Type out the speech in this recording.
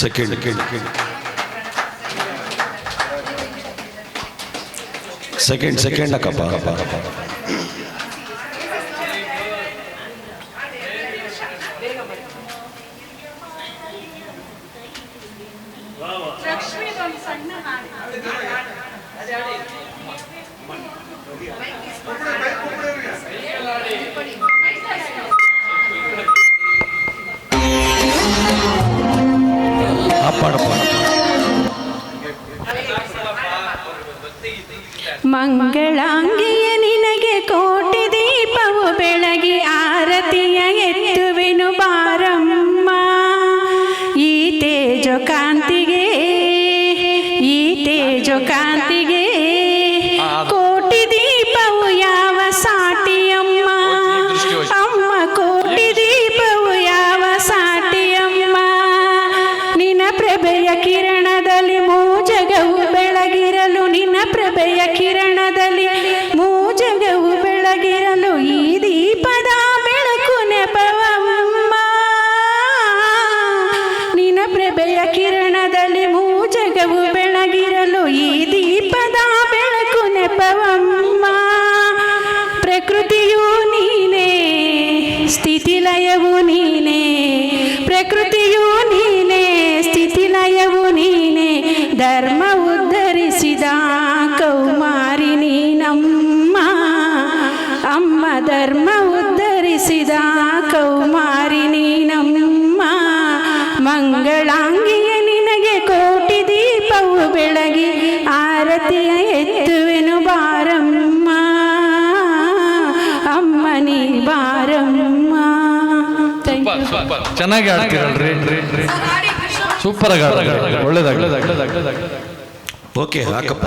Second Akkappa. ಮಂಗಳಾಂಗಿಯ ನಿನಗೆ ಕೋಟಿ ದೀಪವು ಬೆಳಗಿ ಆರತಿಯ ಎತ್ತುವೆನು ಬಾರಮ್ಮ. ಈ ತೇಜೋ ಕಾಂತಿಗೆ ಕೋಟಿ ದೀಪವು ಯಾವ ಸಾಟಿಯಮ್ಮ. ಅಮ್ಮ ಕೋಟಿ ದೀಪವು ಯಾವ ಸಾಟಿಯಮ್ಮ. ನಿನ್ನ ಪ್ರಭೆಯ ಕಿರಣದಲ್ಲಿ ಮೂಜಗವು ಬೆಳಗಿರಲು, ನಿನ್ನ ಪ್ರಭೆಯ ಕಿರಣದಲ್ಲಿ ಮೂಜಗವು ಬೆಳಗಿರಲು ಈ ದೀಪದ ಬೆಳಕು ನೆಪವಮ್ಮ. ನಿನ್ನ ಪ್ರಭೆಯ ಕಿರಣದಲ್ಲಿ ಮೂಜಗವು ಬೆಳಗಿರಲು ಈ ದೀಪದ ಬೆಳಕು ನೆಪವಮ್ಮ. ಪ್ರಕೃತಿಯು ನೀನೇ, ಸ್ಥಿತಿಲಯವು ನೀನೇ. ಪ್ರಕೃತಿಯು ನೀನೇ, ಸ್ಥಿತಿಲಯವು ನೀನೇ. ಧರ್ಮ ಉದ್ಧರಿಸಿದ ಕೌಮಾರಿ ನೀನಮ್ಮ. ಅಮ್ಮ ಧರ್ಮ ಉದ್ಧರಿಸಿದ ಕೌಮಾರಿ ನೀನಮ್ಮ. ಮಂಗಳಾಂಗಿಯ ನಿನಗೆ ಕೋಟಿ ದೀಪವು ಬೆಳಗಿ ಆರತಿಯ ಎತ್ತುವೆನು ಬಾರಮ್ಮ. ಅಮ್ಮ ನೀ ಬಾರಮ್ಮ. ಚೆನ್ನಾಗಿ ಆಡ್ತೀರಲ್ರಿ, ಸೂಪರ್ ಆಗಿ ಒಳ್ಳೇದಾಗ. ಓಕೆ ಹಾಕಪ್ಪ.